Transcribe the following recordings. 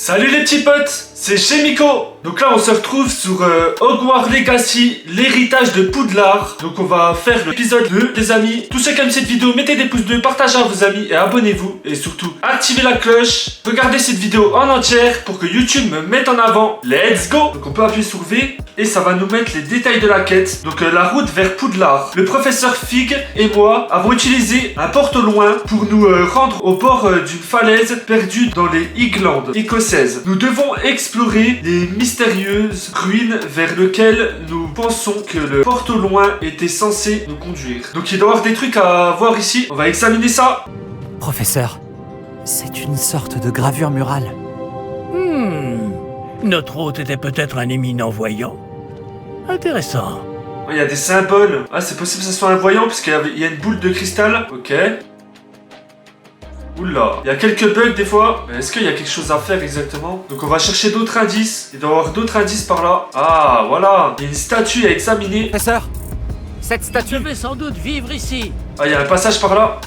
Salut les petits potes, c'est Chemico. Donc là on se retrouve sur Hogwarts Legacy, l'héritage de Poudlard. Donc on va faire l'épisode 2 les amis. Tous ceux qui aiment cette vidéo, mettez des pouces bleus, partagez à vos amis et abonnez-vous. Et surtout, activez la cloche. Regardez cette vidéo en entière pour que YouTube me mette en avant. Let's go. Donc on peut appuyer sur V et ça va nous mettre les détails de la quête. Donc la route vers Poudlard. Le professeur Fig et moi avons utilisé un porte au loin pour nous rendre au bord d'une falaise perdue dans les Highlands écossaises. Nous devons explorer les mystérieuses ruines vers lesquelles nous pensons que le porte au loin était censé nous conduire. Donc il doit y avoir des trucs à voir ici. On va examiner ça. Professeur, c'est une sorte de gravure murale. Notre hôte était peut-être un éminent voyant. Intéressant. Il y a des symboles. Ah, c'est possible que ce soit un voyant parce qu'il y a une boule de cristal. Ok. Oula, il y a quelques bugs des fois. Mais est-ce qu'il y a quelque chose à faire exactement? Donc on va chercher d'autres indices. Il doit y avoir d'autres indices par là. Ah, voilà. Il y a une statue à examiner. Professeur, cette Je statue... vais sans doute vivre ici. Ah, il y a un passage par là.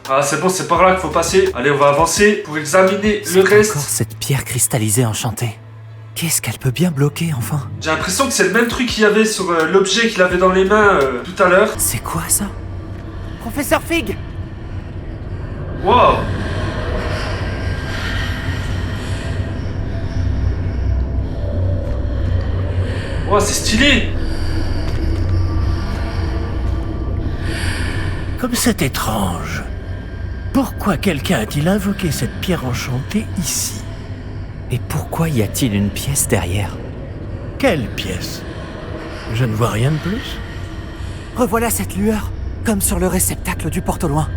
Ah, c'est bon, c'est par là qu'il faut passer. Allez, on va avancer pour examiner le C'est reste. encore cette pierre cristallisée enchantée. Qu'est-ce qu'elle peut bien bloquer, enfin? J'ai l'impression que c'est le même truc qu'il y avait sur l'objet qu'il avait dans les mains tout à l'heure. C'est quoi, ça? Professeur Fig! Wow. Wow, c'est stylé. Comme c'est étrange. Pourquoi quelqu'un a-t-il invoqué cette pierre enchantée ici? Et pourquoi y a-t-il une pièce derrière? Quelle pièce? Je ne vois rien de plus. Revoilà cette lueur, comme sur le réceptacle du porte au loin.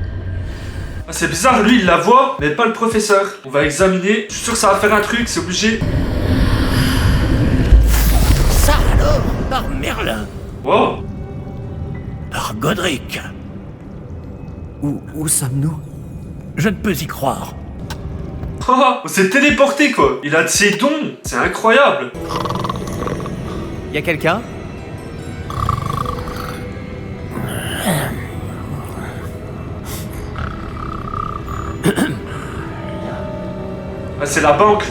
Ah, c'est bizarre, lui il la voit, mais pas le professeur. On va examiner. Je suis sûr que ça va faire un truc, c'est obligé. Ça alors? Par Merlin. Wow. Par Godric. Où sommes-nous? Je ne peux y croire. On s'est téléporté quoi. Il a de ses dons. C'est incroyable. Y a quelqu'un? Ah, c'est la banque.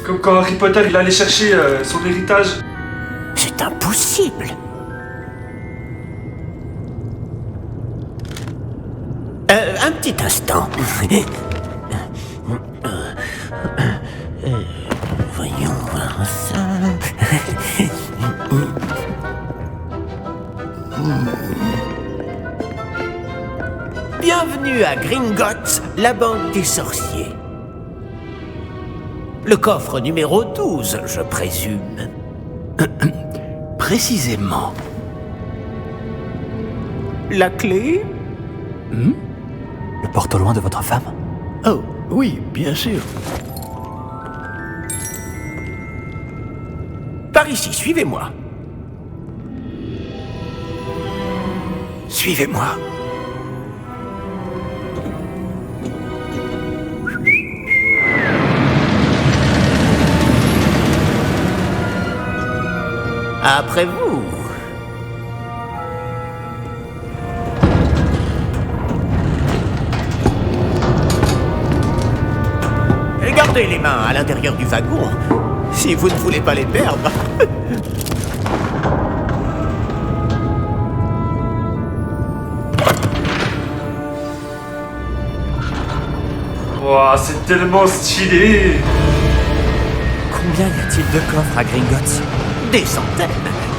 Comme quand Harry Potter il allait chercher son héritage. C'est impossible. Un petit instant. Voyons voir ça. Bienvenue à Gringotts, la banque des sorciers. Le coffre numéro 12, je présume. Précisément. La clé? Le porte au loin de votre femme? Oh, oui, bien sûr. Par ici, suivez-moi. Suivez-moi. Après vous. Et gardez les mains à l'intérieur du wagon, si vous ne voulez pas les perdre. Wow, c'est tellement stylé. Combien y a-t-il de coffres à Gringotts? Des centaines.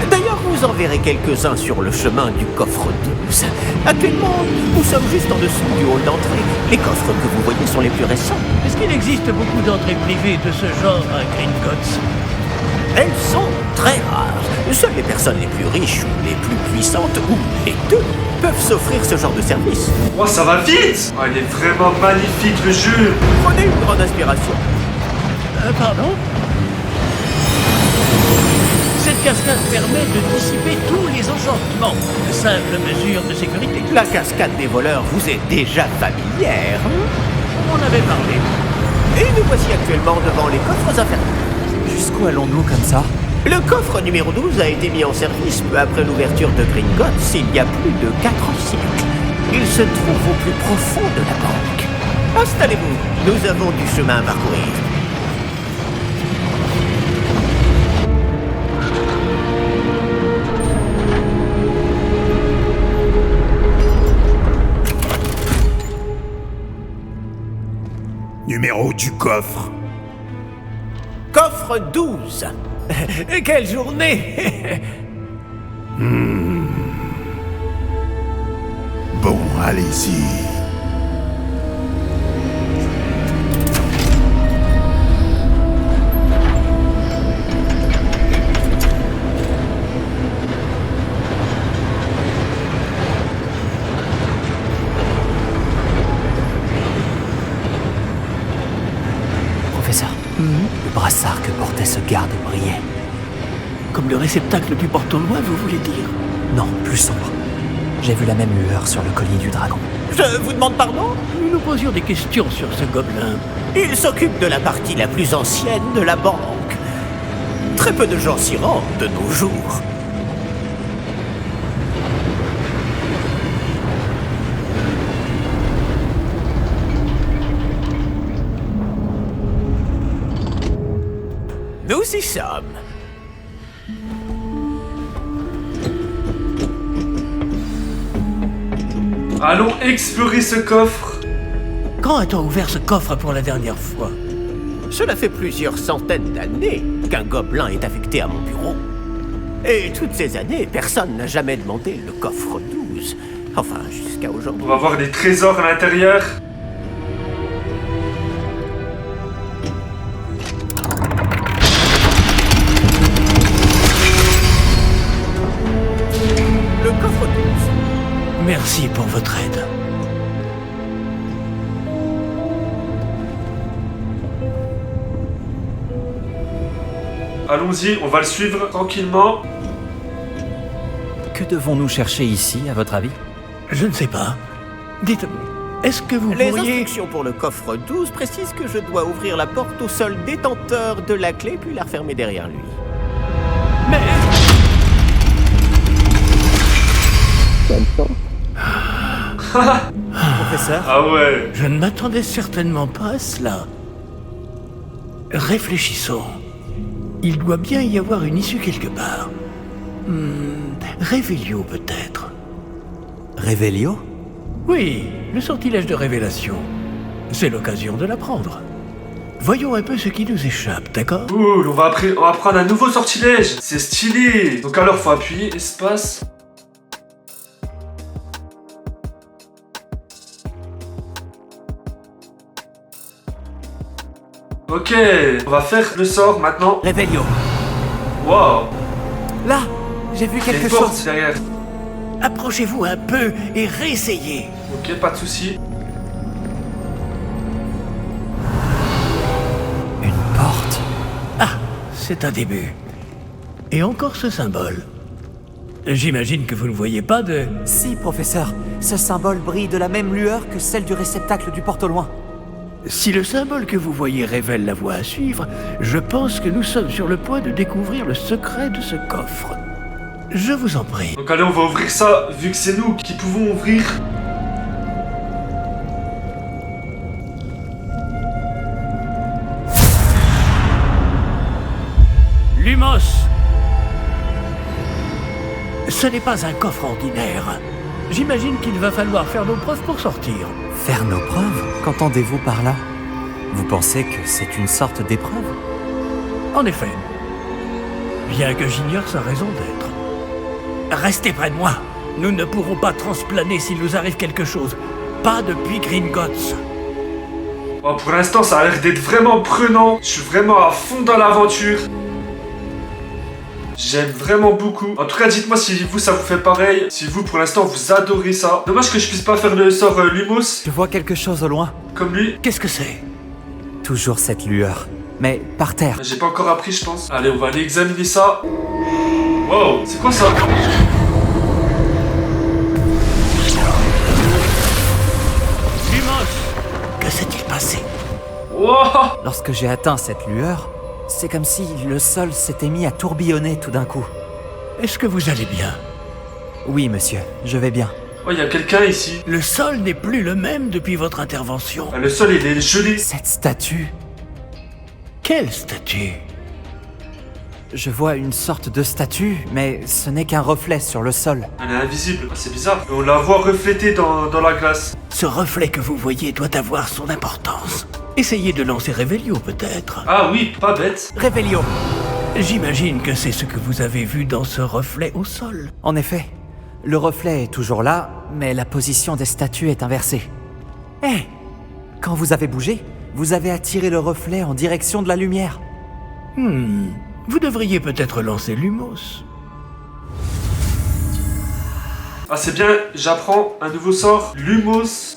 D'ailleurs, vous en verrez quelques-uns sur le chemin du coffre 12. Actuellement, nous sommes juste en dessous du hall d'entrée. Les coffres que vous voyez sont les plus récents. Est-ce qu'il existe beaucoup d'entrées privées de ce genre à Gringotts? Elles sont très rares. Seules les personnes les plus riches ou les plus puissantes, ou les deux, peuvent s'offrir ce genre de service. Wow, ça va vite. Oh, il est vraiment magnifique le jeu. Prenez une grande inspiration. Pardon? Cette cascade permet de dissiper tous les enchantements. Simple mesure de sécurité. La cascade des voleurs vous est déjà familière. On en avait parlé. Et nous voici actuellement devant les coffres infernaux. Jusqu'où allons-nous comme ça? Le coffre numéro 12 a été mis en service peu après l'ouverture de Gringotts il y a plus de 4 siècles. Il se trouve au plus profond de la banque. Installez-vous, nous avons du chemin à parcourir. Numéro du coffre. Coffre 12. Quelle journée. Bon, allez-y. Professeur, le brassard que portait ce garde brillait. Comme le réceptacle du porte-au-loin, vous voulez dire? Non, plus sombre. J'ai vu la même lueur sur le collier du dragon. Je vous demande pardon? Nous nous posions des questions sur ce gobelin. Il s'occupe de la partie la plus ancienne de la banque. Très peu de gens s'y rendent de nos jours. Nous y sommes. Allons explorer ce coffre. Quand a-t-on ouvert ce coffre pour la dernière fois? Cela fait plusieurs centaines d'années qu'un gobelin est affecté à mon bureau. Et toutes ces années, personne n'a jamais demandé le coffre 12. Enfin, jusqu'à aujourd'hui. On va voir des trésors à l'intérieur. Le coffre 12. Merci pour votre aide. Allons-y, on va le suivre tranquillement. Que devons-nous chercher ici, à votre avis? Je ne sais pas. Dites, est-ce que vous Les pourriez... instructions pour le coffre 12 précisent que je dois ouvrir la porte au seul détenteur de la clé puis la refermer derrière lui. Mais... Professeur? Ah ouais. Je ne m'attendais certainement pas à cela. Réfléchissons. Il doit bien y avoir une issue quelque part. Révélio peut-être. Révélio? Oui, le sortilège de révélation. C'est l'occasion de l'apprendre. Voyons un peu ce qui nous échappe, d'accord? Cool, on va apprendre un nouveau sortilège. C'est stylé. Donc alors, faut appuyer espace. Ok, on va faire le sort maintenant. Révélio. Wow, Là, j'ai vu il y a quelque une porte chose. derrière. Approchez-vous un peu et réessayez. Ok, pas de souci. Une porte. Ah, c'est un début. Et encore ce symbole. J'imagine que vous ne voyez pas de... Si, professeur. Ce symbole brille de la même lueur que celle du réceptacle du porte-au-loin. Si le symbole que vous voyez révèle la voie à suivre, je pense que nous sommes sur le point de découvrir le secret de ce coffre. Je vous en prie. Donc allez, on va ouvrir ça, vu que c'est nous qui pouvons ouvrir. Lumos! Ce n'est pas un coffre ordinaire. J'imagine qu'il va falloir faire nos preuves pour sortir. Faire nos preuves? Qu'entendez-vous par là? Vous pensez que c'est une sorte d'épreuve? En effet. Bien que j'ignore sa raison d'être. Restez près de moi. Nous ne pourrons pas transplaner s'il nous arrive quelque chose. Pas depuis Gringotts. Bon, pour l'instant, ça a l'air d'être vraiment prenant. Je suis vraiment à fond dans l'aventure. J'aime vraiment beaucoup. En tout cas, dites-moi si vous, ça vous fait pareil. Si vous, pour l'instant, vous adorez ça. Dommage que je puisse pas faire le sort Lumos, Je vois quelque chose au loin. comme lui. Qu'est-ce que c'est? Toujours cette lueur. Mais par terre. J'ai pas encore appris, je pense. Allez, on va aller examiner ça. Wow, c'est quoi ça? Lumos! Que s'est-il passé? Wow! Lorsque j'ai atteint cette lueur, C'est comme si le sol s'était mis à tourbillonner tout d'un coup. Est-ce que vous allez bien? Oui, monsieur, je vais bien. Oh, il y a quelqu'un ici. Le sol n'est plus le même depuis votre intervention. Ah, le sol, il est gelé. Cette statue, Quelle statue? je vois une sorte de statue, mais ce n'est qu'un reflet sur le sol. Elle est invisible. Ah, c'est bizarre. On la voit reflétée dans la glace. Ce reflet que vous voyez doit avoir son importance. Essayez de lancer Revelio, peut-être. Ah oui, pas bête. Revelio. J'imagine que c'est ce que vous avez vu dans ce reflet au sol. En effet, le reflet est toujours là, mais la position des statues est inversée. Hé! Quand vous avez bougé, vous avez attiré le reflet en direction de la lumière. Vous devriez peut-être lancer Lumos. Ah, c'est bien, j'apprends un nouveau sort. Lumos.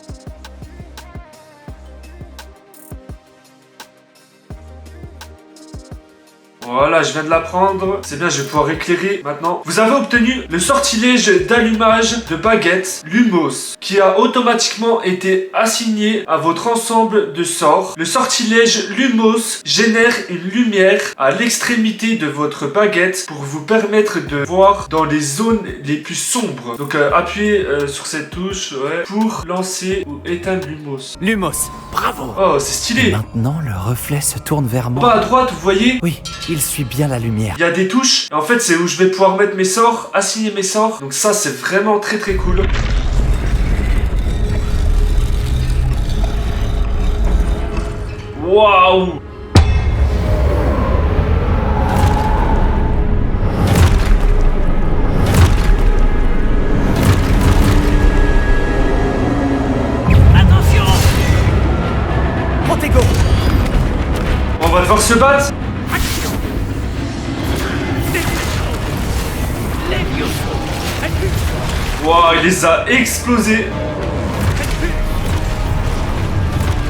Voilà, je viens de l'apprendre. C'est bien, je vais pouvoir éclairer maintenant. Vous avez obtenu le sortilège d'allumage de baguette Lumos, qui a automatiquement été assigné à votre ensemble de sorts. Le sortilège Lumos génère une lumière à l'extrémité de votre baguette pour vous permettre de voir dans les zones les plus sombres. Donc appuyez sur cette touche pour lancer ou éteindre Lumos. Lumos. Bravo! Oh, c'est stylé. Maintenant, le reflet se tourne vers En moi. bas à droite, vous voyez, Oui, il suit bien la lumière. il y a des touches. Et en fait, c'est où je vais pouvoir mettre mes sorts, assigner mes sorts. Donc ça, c'est vraiment très très cool. Waouh! Attention! Protego. On va devoir se battre. Action! Levioso! Waouh, il les a explosés.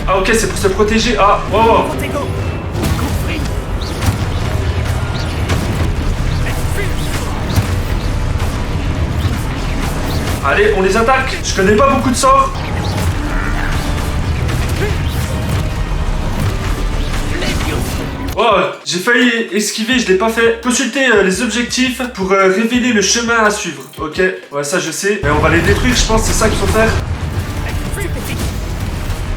Ah ok, c'est pour se protéger. Ah, waouh. Protego. Compris! Allez, on les attaque. Je connais pas beaucoup de sorts. Oh, j'ai failli esquiver, je l'ai pas fait. Consultez les objectifs pour révéler le chemin à suivre. Ok, ouais, ça je sais. Mais on va les détruire, je pense, c'est ça qu'il faut faire.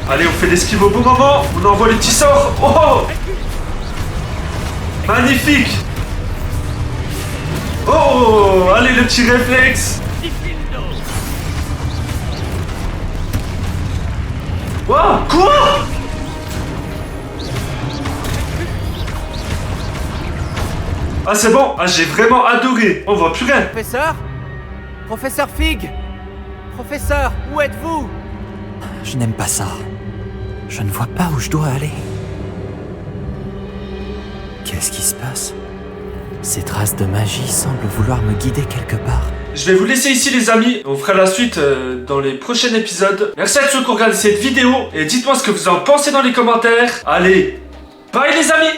Allez, on fait l'esquive au bon moment. On envoie les petits sorts. Oh! Magnifique! Oh! Allez, le petit réflexe! Wow! Quoi? Ah, c'est bon! Ah, j'ai vraiment adoré! On voit plus rien! Professeur? Professeur Fig? Professeur, où êtes-vous? Je n'aime pas ça. Je ne vois pas où je dois aller. Qu'est-ce qui se passe? Ces traces de magie semblent vouloir me guider quelque part. Je vais vous laisser ici les amis, on fera la suite dans les prochains épisodes. Merci à ceux qui ont regardé cette vidéo et dites-moi ce que vous en pensez dans les commentaires. Allez, bye les amis!